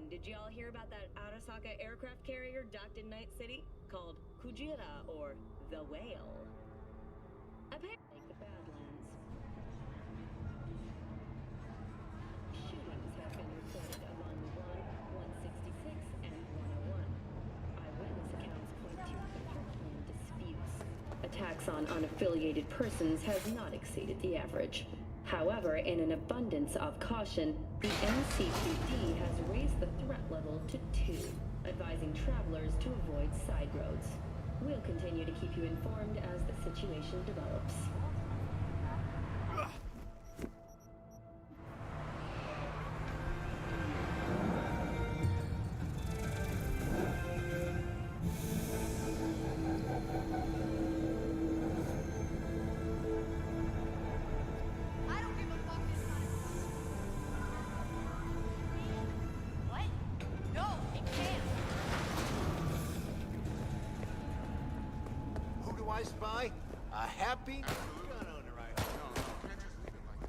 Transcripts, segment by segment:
Did y'all hear about that Arasaka aircraft carrier docked in Night City? Called Kujira, or the Whale. Apparently, the Badlands. Shootings have been reported along 166 and 101. Eyewitness accounts point to threatening disputes. Attacks on unaffiliated persons has not exceeded the average. However, in an abundance of caution, the NCPD has raised the threat level to 2, advising travelers to avoid side roads. We'll continue to keep you informed as the situation develops. I spy? A happy gun owner, I hope. No, can't just leave it like that.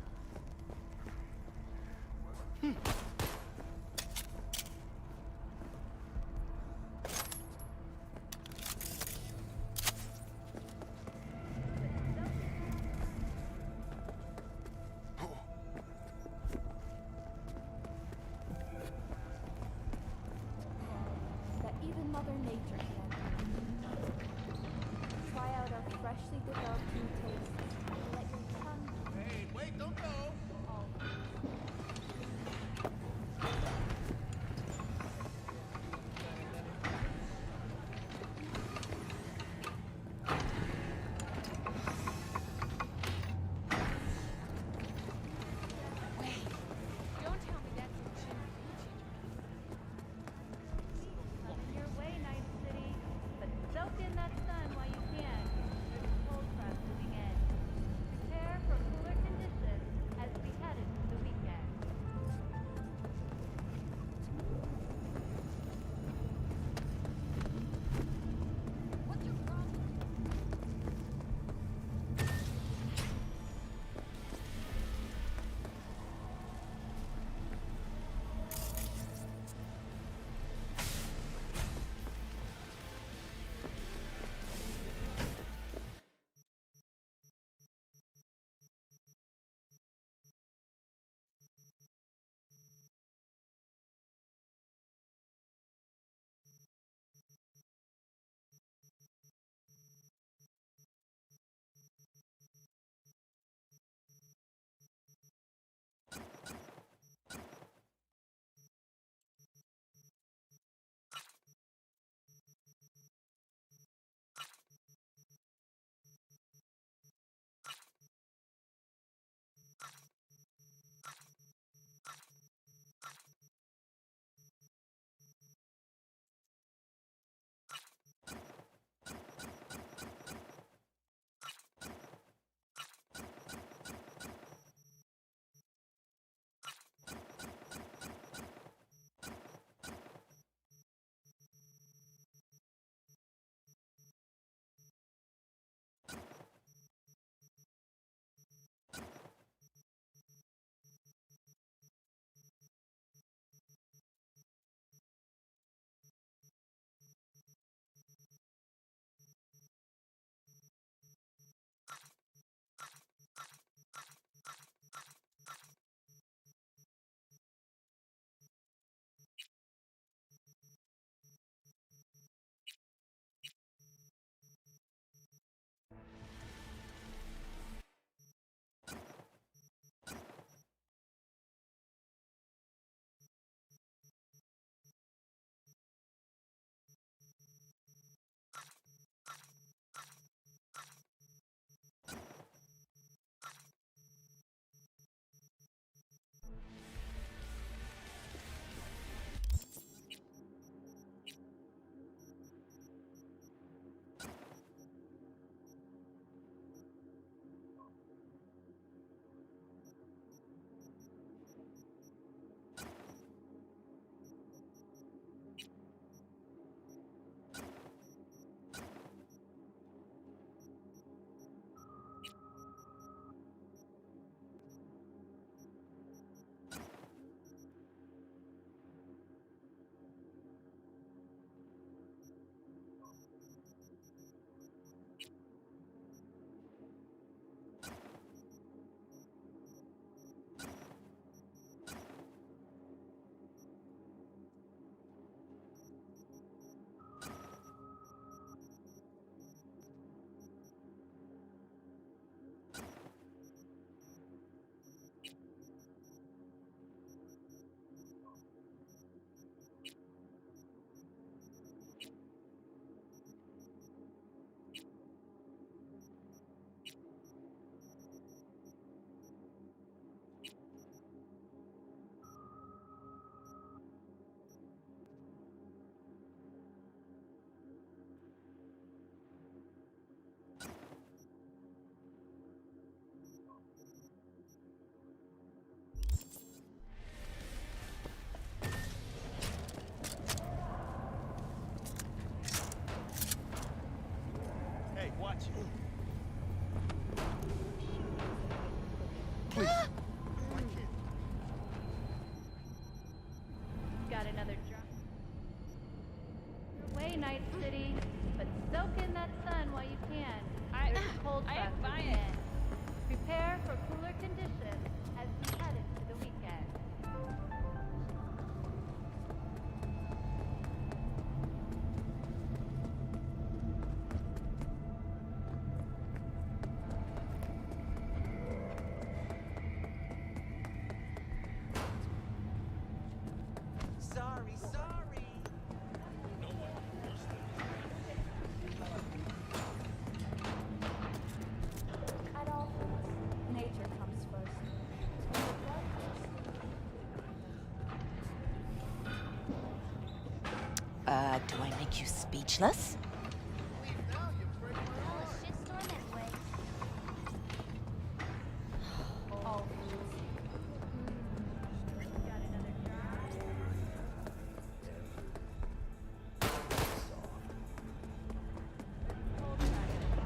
That even Mother Nature can. Try out our freshly developed new tastes and let your tongue Hey, wait, don't go! all. Night City, but soak in that sun while you can. There's a cold front coming in. Prepare for cooler conditions as we head into the weekend. Sorry. At all points, nature comes first. Do I make you speechless? Leave now, you break my heart. Shitstorm anyway. All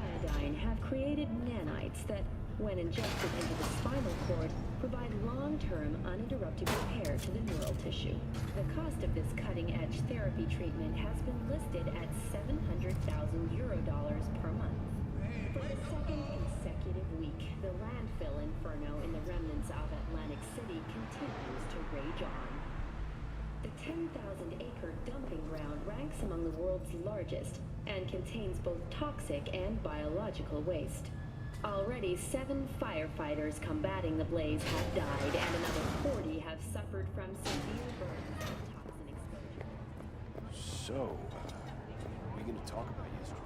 Iodine have created nanites that, when injected into the spinal cord, provide long-term uninterrupted repair to the neural tissue. The cost of this cutting-edge therapy treatment has been listed at €700,000 per month. For the second consecutive week, the landfill inferno in the remnants of Atlantic City continues to rage on. The 10,000-acre dumping ground ranks among the world's largest and contains both toxic and biological waste. Already 7 firefighters combating the blaze have died, and another 40 have suffered from severe burns and toxin exposure. So, what are we gonna talk about yesterday?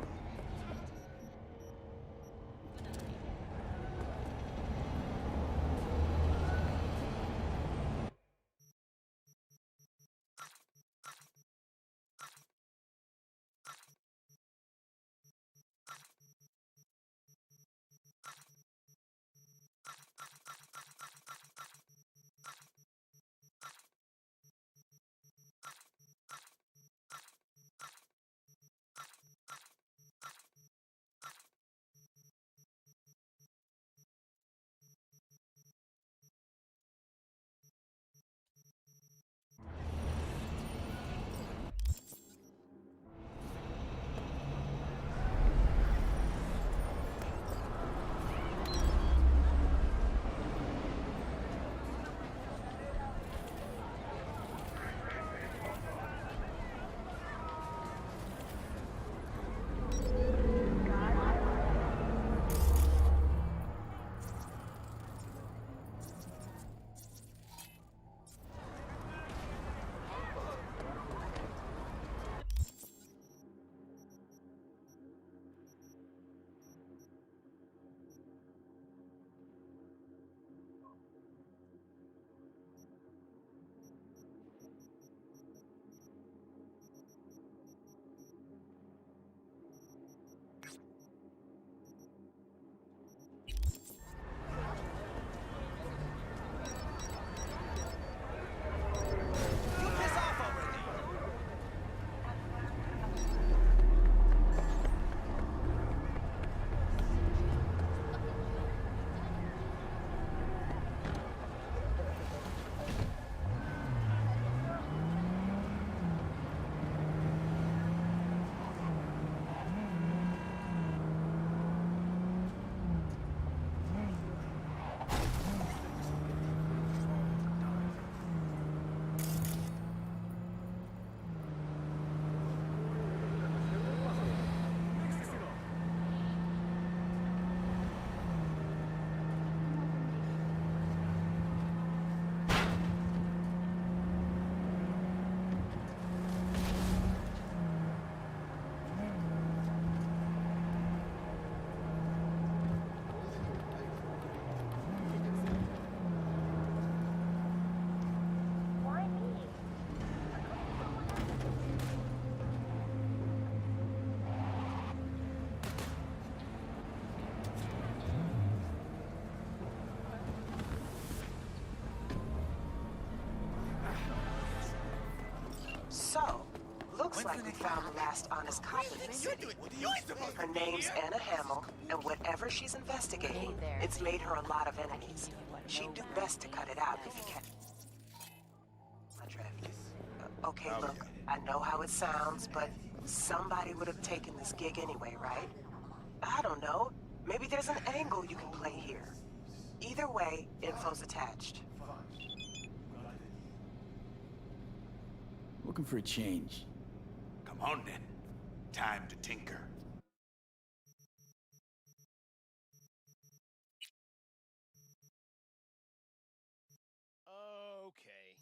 So, looks like we found the last honest cop in the city. Her name's Anna Hamill, and whatever she's investigating, it's made her a lot of enemies. She'd do best to cut it out if you can. Okay, look, I know how it sounds, but Somebody would have taken this gig anyway, right? I don't know. Maybe there's an angle you can play here. Either way, info's attached. Looking for a change. Come on then. Time to tinker. Okay.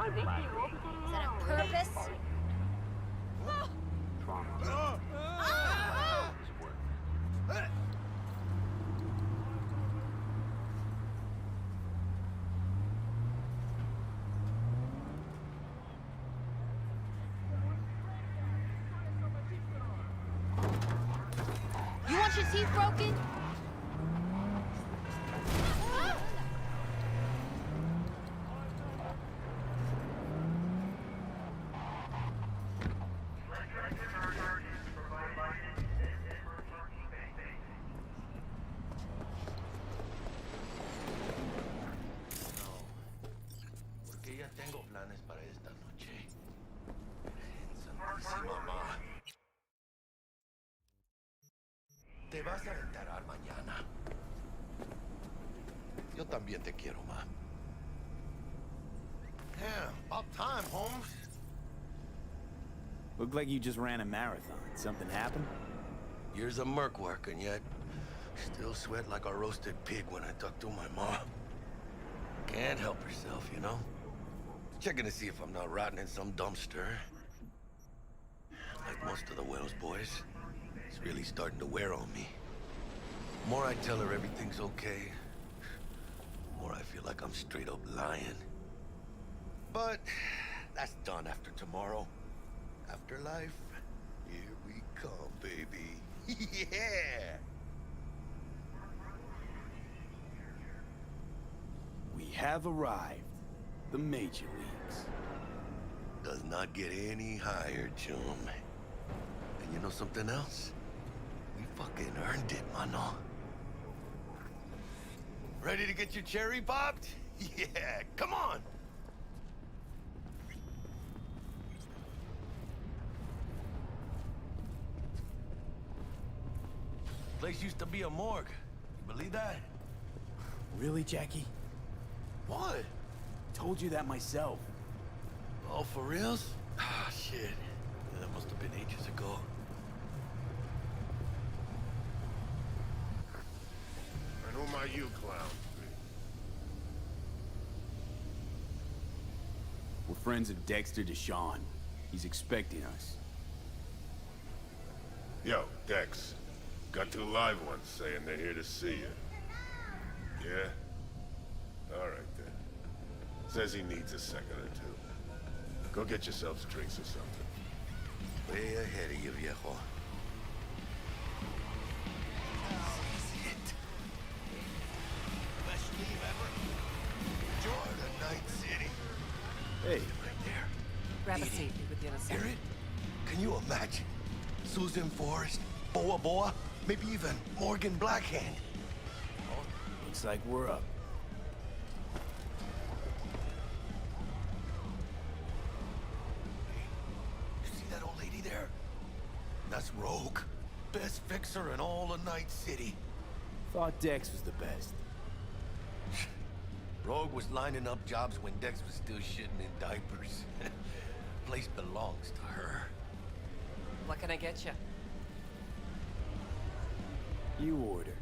Is that on purpose? You want your teeth broken? Porque ya tengo planes para esta noche. Santísima mamá. Te vas a enterar mañana. Yo también te quiero, ma. Yeah, about time, Holmes. Looked like you just ran a marathon. Something happened? Years of merc work, and yet still sweat like a roasted pig when I talk to my mom. Can't help herself, you know? Checking to see if I'm not rotting in some dumpster. Like most of the Wells boys, it's really starting to wear on me. The more I tell her everything's okay, the more I feel like I'm straight up lying. But that's done after tomorrow. Afterlife, here we come, baby. Yeah! We have arrived. The Major Leagues. Does not get any higher, chum. And you know something else? We fucking earned it, mano. Ready to get your cherry popped? Yeah, come on! Place used to be a morgue. You believe that? Really, Jackie? What? Told you that myself. Oh, for reals? Ah, shit. Yeah, that must have been ages ago. And who are you, clown? We're friends of Dexter Deshawn. He's expecting us. Yo, Dex. Got two live ones saying they're here to see you. Yeah? All right, then. Says he needs a second or two. Go get yourselves drinks or something. Way ahead of you, viejo. Best leave ever. Enjoy the night city. Hey. Right there. Grab a Eat it. seat. Be with you in a Hear second. it? Can you imagine? Susan Forrest, Boa Boa, maybe even Morgan Blackhand. Looks like we're up. You see that old lady there? That's Rogue. Best fixer in all of Night City. Thought Dex was the best. Rogue was lining up jobs when Dex was still shitting in diapers. Place belongs to her. What can I get you? You order.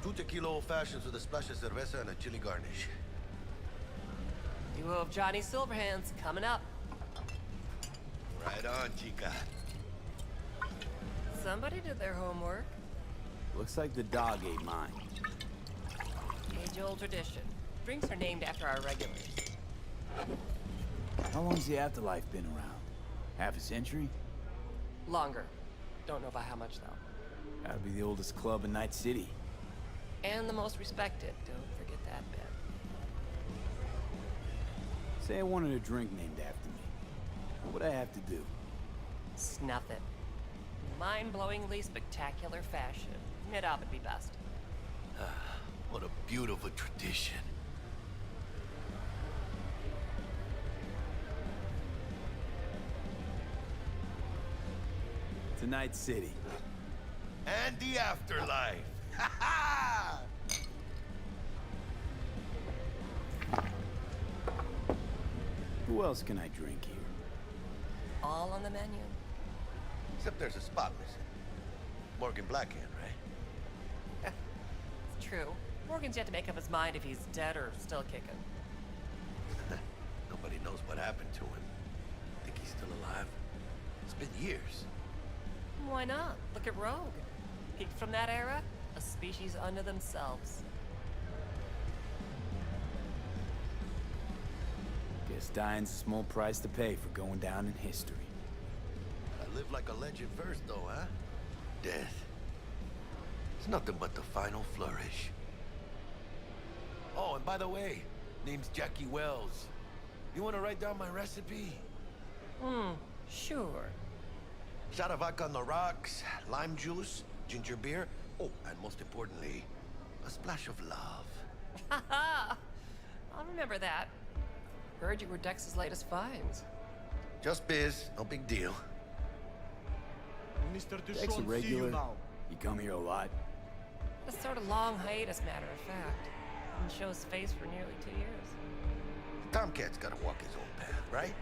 2 tequila old fashions with a splash of cerveza and a chili garnish. Duo of Johnny Silverhands coming up. Right on, chica. Somebody did their homework. Looks like the dog ate mine. Age-old tradition. Drinks are named after our regulars. How long's the Afterlife been around? Half a century? Longer. Don't know by how much, though. Gotta be the oldest club in Night City. And the most respected. Don't forget that bit. Say I wanted a drink named after me. What would I have to do? Snuff it. Mind-blowingly spectacular fashion. Mid-op would be best. What a beautiful tradition. To Night City. And the afterlife. Ha ha! Who else can I drink here? All on the menu. Except there's a spot missing. Morgan Blackhand, right? It's true. Morgan's yet to make up his mind if he's dead or still kicking. Nobody knows what happened to him. Think he's still alive? It's been years. Why not? Look at Rogue. Peaked from that era, a species unto themselves. Guess dying's a small price to pay for going down in history. I live like a legend first, though, huh? Death. It's nothing but the final flourish. Oh, and by the way, name's Jackie Wells. You want to write down my recipe? Sure. Shot of vodka on the rocks, lime juice, ginger beer. Oh, and most importantly, a splash of love. Haha! I'll remember that. Heard you were Dex's latest finds. Just biz, no big deal. Mr. Dex a regular? You come here a lot? A sort of long hiatus, matter of fact. Didn't show his face for nearly 2 years. Tomcat's gotta walk his own path, right?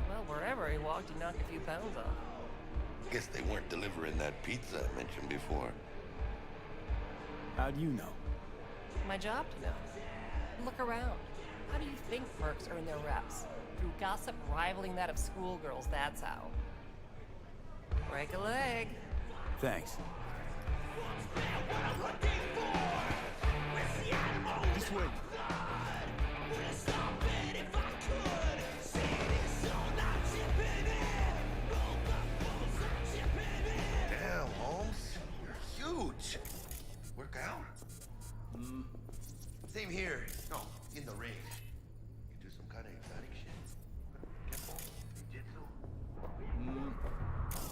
Yeah, Well, wherever he walked, he knocked a few pounds off. Guess they weren't delivering that pizza I mentioned before. How do you know? My job to know. Look around. How do you think mercs earn their reps? Through gossip rivaling that of schoolgirls, that's how. Break a leg. Thanks. This way. Damn, Holmes. You're huge. Work out? Same here. No, in the ring. You do some kind of exotic shit? Tempo? Jiu-jitsu?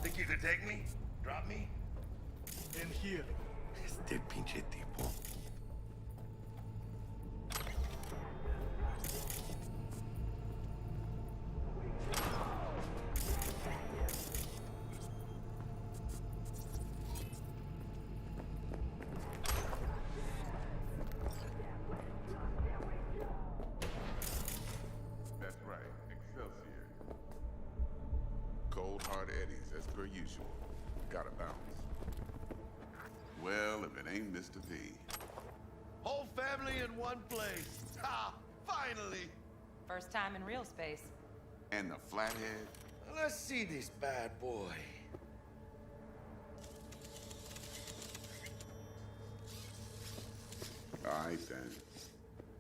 Think you could take me? Drop me? In here. Este pinche tipo. That's right, Excelsior. Cold hard eddies as per usual. Gotta bounce. Well, if it ain't Mr. V. Whole family in one place. Ha! Finally! First time in real space. And the flathead? Let's see this bad boy. All right, then.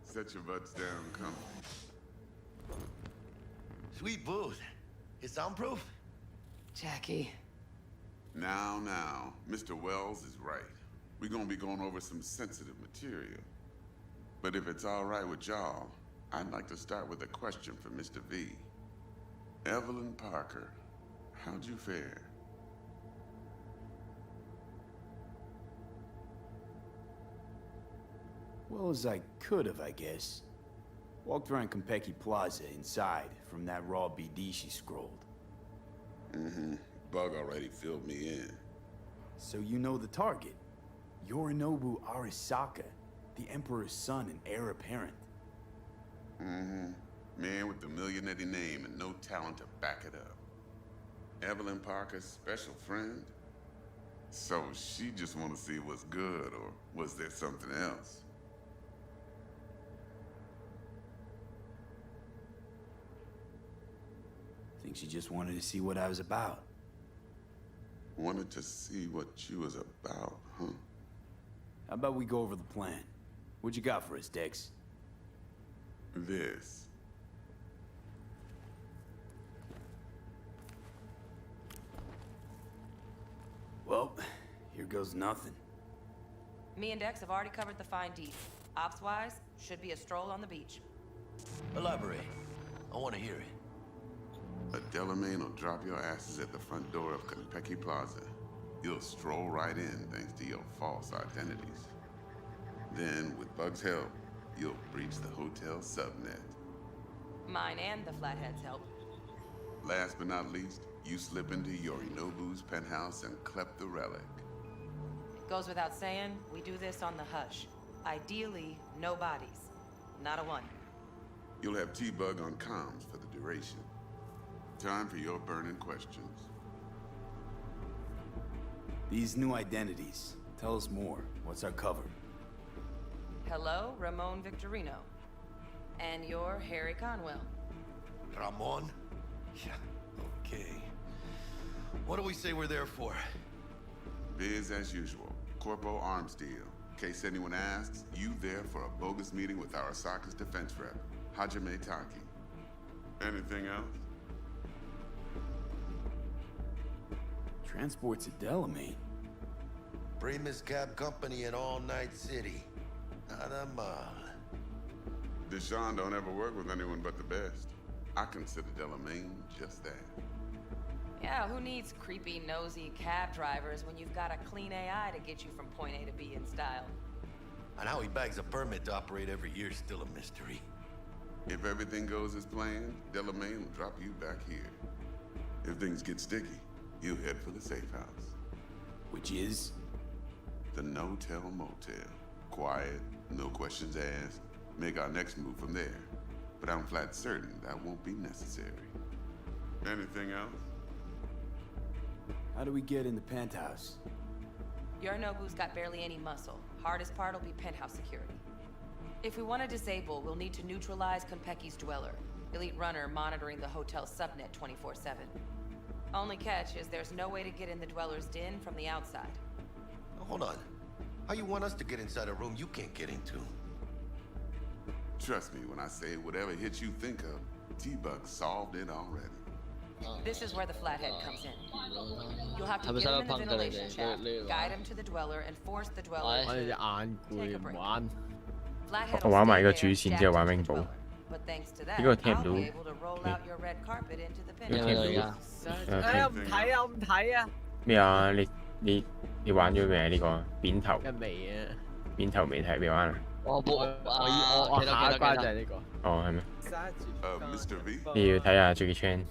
Set your butts down, come. Sweet booth. It's soundproof? Jackie. Now, Mr. Wells is right. We're gonna be going over some sensitive material. But if it's all right with y'all, I'd like to start with a question for Mr. V. Evelyn Parker, how'd you fare? Well as I could have, I guess. Walked around Konpeki Plaza inside from that raw BD she scrolled. Bug already filled me in. So you know the target. Yorinobu Arasaka, the Emperor's son and heir apparent. Man with the millionaire name and no talent to back it up. Evelyn Parker's special friend? So she just want to see what's good, or was there something else? Think she just wanted to see what I was about. Wanted to see what you was about, huh? How about we go over the plan? What you got for us, Dex? This. Well, here goes nothing. Me and Dex have already covered the fine details. Ops-wise, should be a stroll on the beach. Elaborate. I want to hear it. A Delamain will drop your asses at the front door of Konpeki Plaza. You'll stroll right in thanks to your false identities. Then, with Bug's help, you'll breach the hotel subnet. Mine and the Flathead's help. Last but not least, you slip into Yorinobu's penthouse and clep the relic. Goes without saying, we do this on the hush. Ideally, no bodies. Not a one. You'll have T-Bug on comms for the duration. Time for your burning questions. These new identities. Tell us more. What's our cover? Hello, Ramon Victorino. And you're Harry Conwell. Ramon? Yeah, okay. What do we say we're there for? Biz as usual. Corpo arms deal. In case anyone asks, you there for a bogus meeting with Arasaka's defense rep, Hajime Taki. Anything else? Transports a Delamain. Primus Cab Company in All Night City. Nada mal. Deshaun don't ever work with anyone but the best. I consider Delamain just that. Yeah, who needs creepy, nosy cab drivers when you've got a clean AI to get you from point A to B in style? And how he bags a permit to operate every year is still a mystery. If everything goes as planned, Delamain will drop you back here. If things get sticky, he'll head for the safe house. Which is? The No-Tell Motel. Quiet, no questions asked. Make our next move from there. But I'm flat certain that won't be necessary. Anything else? How do we get in the penthouse? Yorinobu's got barely any muscle. Hardest part will be penthouse security. If we want to disable, we'll need to neutralize Konpeki's dweller. Elite runner monitoring the hotel's subnet 24/7. Only catch is there's no way to get in the dweller's den from the outside. Hold on. How you want us to get inside a room you can't get into? Trust me when I say whatever hit you think of, T-Bug solved it already. This is where the flathead comes in. You'll have to get him in the ventilation shaft, guide him to the dweller, and force the dweller to take a break. Flathead will stay there, jacked into the dweller. But thanks to that, I'll be able to roll out your red carpet into the penthouse. 哎，唔睇啊，唔睇啊！咩啊？你玩咗未啊？呢個扁頭未啊？扁頭未睇，未玩啊？我下一關就係呢個。哦，係咩？ Mr. V? 你要睇下 Jackie Chan。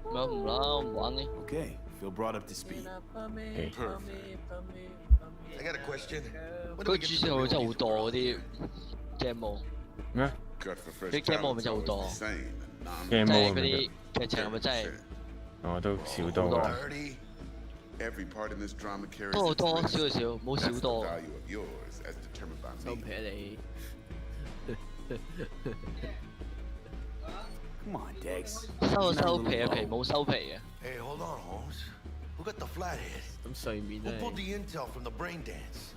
唔啦，我唔玩呢。 Okay, feel brought up to speed. Okay. I got a question. 嗰個主線好真係好多嗰啲 game mode。咩？ 啲 game mode 咪真係好多。game mode 嗰啲劇情係咪真係？我都少多啊。 Every part in this drama carries 多少少，冇少多。 value of yours as determined by 收 me. 皮你。 Come on, Dex. 收皮啊皮，冇收皮嘅。 Hey, hold on, Holmes. Who got the flathead? 咁睡眠 Who 咧。 pulled the intel from the brain dance?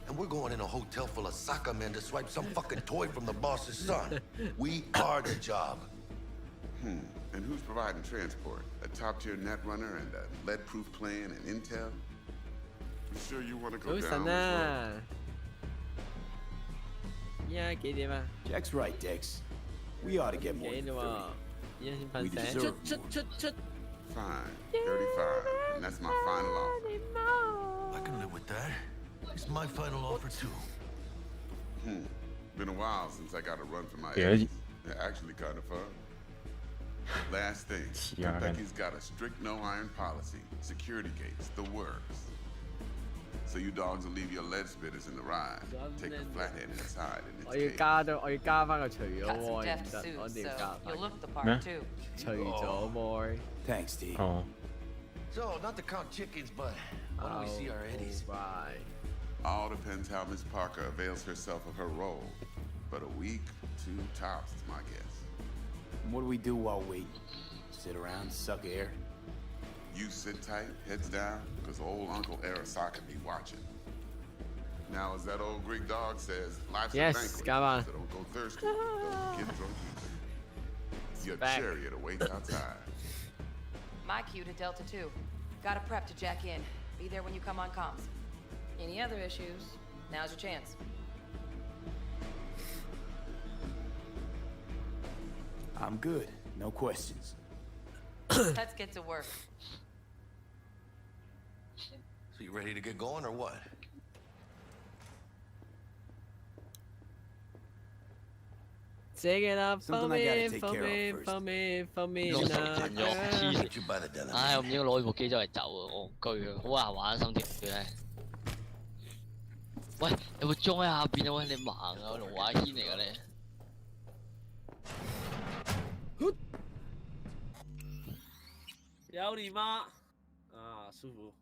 And we're going in a hotel full of soccer men to swipe some fucking toy from the boss's son. We are the job. And who's providing transport? A top-tier net runner and a lead-proof plan and intel? You sure you want to go 早 down 晨 this road? 啊！依家幾點啊？ Jack's right, Dex. We ought to get more 幾 than 點 30. 喎？依家先 We 瞓醒。 deserve 出！ Fine, 35, and that's my final offer. I can live with that. It's my final offer, too. Been a while since I got a run for my Yeah. aces. They're actually kind of fun. Last thing, Yeah. Becky's got a strict no-iron policy, security gates, the works. So you dogs will leave your lead spitters in the ride, take the flathead inside and 我 its 要加翻個除咗 Got some 喎，唔 deft 得， suits, 我哋 so 要加 you'll 翻。 look the part too. 除咗 boy。 Thanks, T. Oh. So, not to count chickens, but when do we see our Eddies? Right. All depends how Miss Parker avails herself of her role. But a week, 2 tops is my guess. And what do we do while waiting? Sit around, suck air? You sit tight, heads down, because old Uncle Arasaka be watching. Now, as that old Greek dog says, life's Yes, a banquet, come on. so don't go thirsty, don't get drunk either. Your back. chariot awaits outside. My cue to Delta 2. Gotta prep to jack in. Be there when you come on comms. Any other issues? Now's your chance. I'm good. No questions. Let's get to work. So you ready to get going or what? Take it up for Something I gotta me, take for care me, of first. for me, for me 攞 now. 神咗，黐住 by the deli. 唉，我唔應該攞部機周圍走啊，戇居啊，好難玩心跳嘅。喂，有冇裝喺下邊啊？喂，你盲啊，龍華軒嚟㗎你。有你媽！啊，舒服。